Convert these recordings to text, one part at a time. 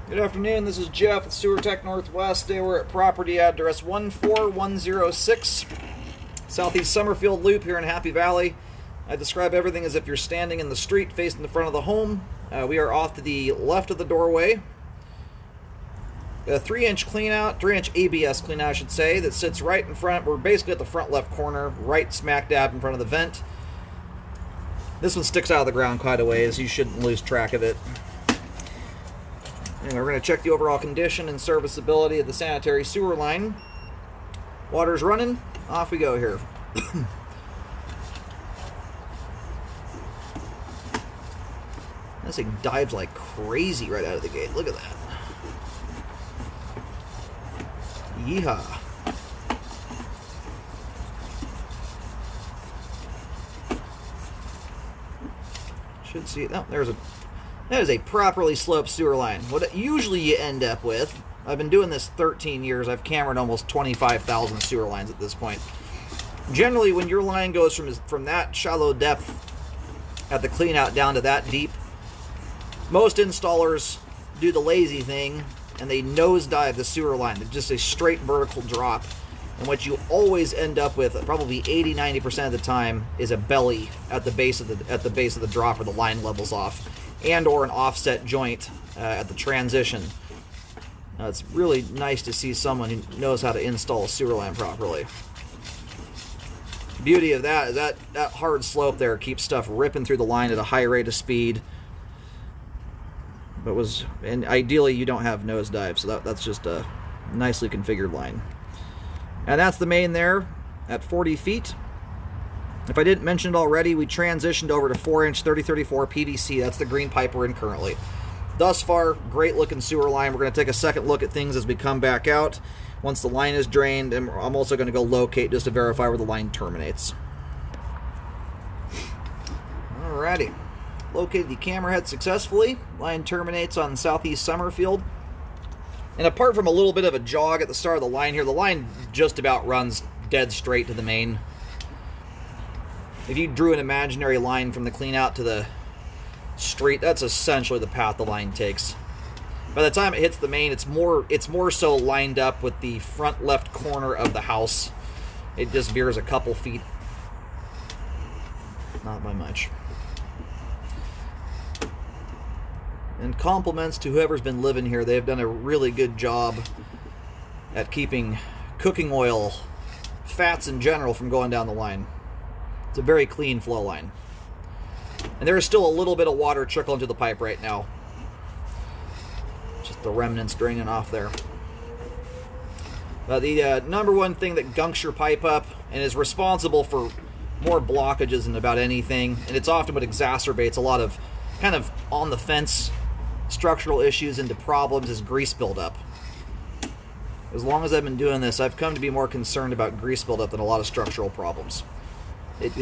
Good afternoon, this is Jeff at Sewer Tech Northwest. Today we're at property address 14106 Southeast Summerfield Loop here in Happy Valley. I describe everything as if you're standing in the street facing the front of the home. We are off to the left of the doorway. A 3-inch cleanout, 3-inch ABS cleanout I should say, that sits right in front. We're basically at the front left corner, right smack dab in front of the vent. This one sticks out of the ground quite a ways, you shouldn't lose track of it. And we're going to check the overall condition and serviceability of the sanitary sewer line. Water's running, off we go here. This thing dives like crazy right out of the gate, look at that. Yeehaw. Should see it. No, that is a properly sloped sewer line. What usually you end up with, I've been doing this 13 years, I've cambered almost 25,000 sewer lines at this point. Generally, when your line goes from that shallow depth at the cleanout down to that deep, most installers do the lazy thing and they nosedive the sewer line. It's just a straight vertical drop. And what you always end up with, probably 80-90% of the time, is a belly at the base of the drop where the line levels off, and or an offset joint at the transition. It's really nice to see someone who knows how to install a sewer line properly. The beauty of that is that hard slope there keeps stuff ripping through the line at a high rate of speed. And ideally you don't have nosedive, so that's just a nicely configured line. And that's the main there at 40 feet. If I didn't mention it already, we transitioned over to 4-inch 3034 PVC. That's the green pipe we're in currently. Thus far, great looking sewer line. We're going to take a second look at things as we come back out once the line is drained, and I'm also going to go locate just to verify where the line terminates. Alrighty. Located the camera head successfully. Line terminates on Southeast Summerfield. And apart from a little bit of a jog at the start of the line here, the line just about runs dead straight to the main. If you drew an imaginary line from the cleanout to the street, that's essentially the path the line takes. By the time it hits the main, it's more so lined up with the front left corner of the house. It just veers a couple feet. Not by much. And compliments to whoever's been living here. They've done a really good job at keeping cooking oil, fats in general, from going down the line. It's a very clean flow line. And there is still a little bit of water trickling to the pipe right now. Just the remnants draining off there. The number one thing that gunks your pipe up and is responsible for more blockages than about anything, and it's often what exacerbates a lot of kind of on the fence structural issues into problems, is grease buildup. As long as I've been doing this, I've come to be more concerned about grease buildup than a lot of structural problems. It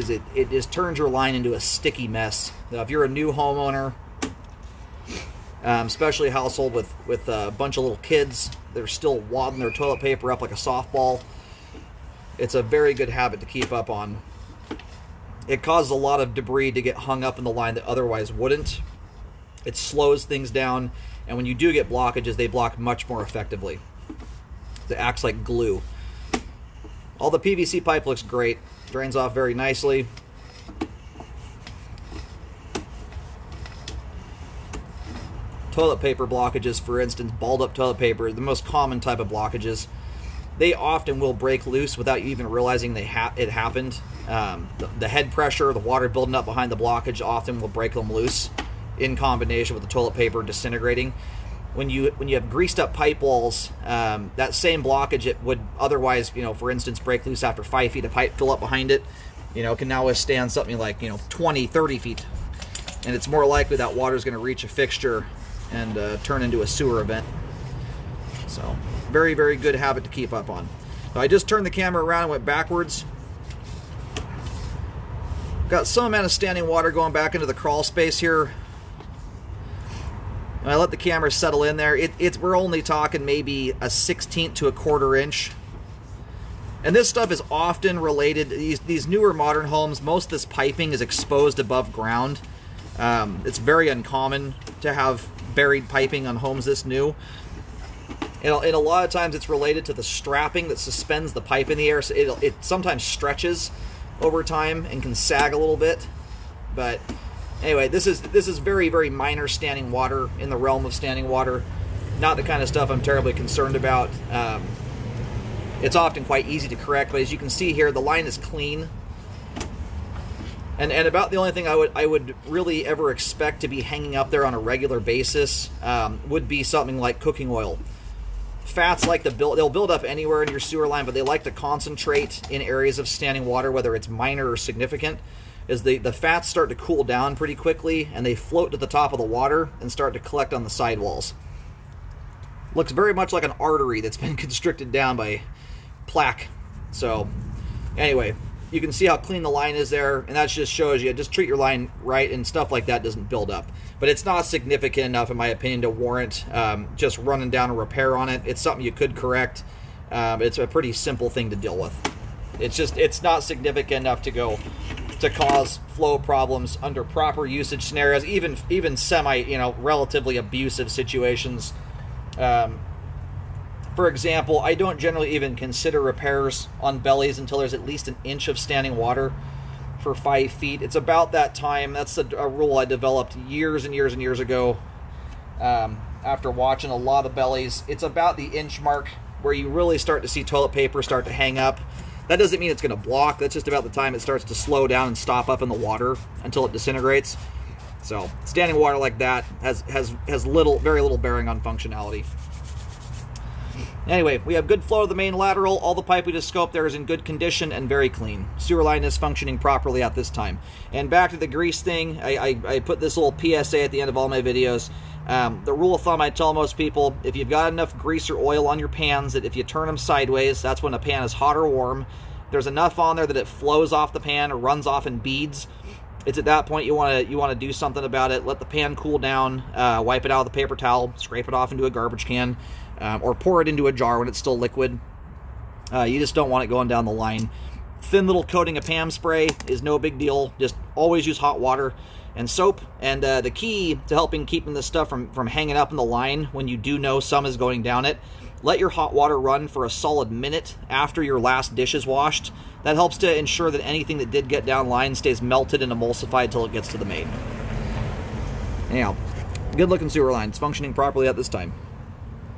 just turns your line into a sticky mess. Now, if you're a new homeowner, especially a household with a bunch of little kids that are still wadding their toilet paper up like a softball, it's a very good habit to keep up on. It causes a lot of debris to get hung up in the line that otherwise wouldn't. It slows things down, and when you do get blockages, they block much more effectively. It acts like glue. All the PVC pipe looks great. Drains off very nicely. Toilet paper blockages, for instance, balled up toilet paper, the most common type of blockages. They often will break loose without you even realizing it happened. The head pressure, the water building up behind the blockage often will break them loose in combination with the toilet paper disintegrating. When you have greased up pipe walls, that same blockage, it would otherwise, for instance, break loose after 5 feet of pipe fill up behind it, can now withstand something like, 20, 30 feet. And it's more likely that water is going to reach a fixture and turn into a sewer event. So, very, very good habit to keep up on. So I just turned the camera around and went backwards. Got some amount of standing water going back into the crawl space here. And I let the camera settle in there. We're only talking maybe a 1/16 to a 1/4 inch. And this stuff is often related. These newer modern homes, most of this piping is exposed above ground. It's very uncommon to have buried piping on homes this new. And a lot of times it's related to the strapping that suspends the pipe in the air. So it sometimes stretches over time and can sag a little bit. But anyway, this is very, very minor standing water in the realm of standing water. Not the kind of stuff I'm terribly concerned about. It's often quite easy to correct, but as you can see here, the line is clean. And about the only thing I would really ever expect to be hanging up there on a regular basis would be something like cooking oil. Fats like to they'll build up anywhere in your sewer line, but they like to concentrate in areas of standing water, whether it's minor or significant, as the fats start to cool down pretty quickly, and they float to the top of the water and start to collect on the sidewalls. Looks very much like an artery that's been constricted down by plaque. So anyway, you can see how clean the line is there, and that just shows you, just treat your line right and stuff like that doesn't build up. But it's not significant enough, in my opinion, to warrant just running down a repair on it. It's something you could correct. It's a pretty simple thing to deal with. It's not significant enough to cause flow problems under proper usage scenarios, even semi, relatively abusive situations. For example, I don't generally even consider repairs on bellies until there's at least an inch of standing water for 5 feet. It's about that time. That's a rule I developed years and years and years ago after watching a lot of bellies. It's about the inch mark where you really start to see toilet paper start to hang up. That doesn't mean it's going to block. That's just about the time it starts to slow down and stop up in the water until it disintegrates. So standing water like that has very little bearing on functionality. Anyway, we have good flow to the main lateral. All the pipe we just scoped there is in good condition and very clean. Sewer line is functioning properly at this time. And back to the grease thing, I put this little PSA at the end of all my videos. The rule of thumb I tell most people, if you've got enough grease or oil on your pans that if you turn them sideways, that's when a pan is hot or warm. There's enough on there that it flows off the pan or runs off in beads. It's at that point you want to do something about it. Let the pan cool down, wipe it out with a paper towel, scrape it off into a garbage can, or pour it into a jar when it's still liquid. You just don't want it going down the line. Thin little coating of PAM spray is no big deal. Just always use hot water and soap. And the key to keeping this stuff from hanging up in the line when you do know some is going down it, let your hot water run for a solid minute after your last dish is washed. That helps to ensure that anything that did get down line stays melted and emulsified till it gets to the main. Anyhow, good looking sewer line. It's functioning properly at this time.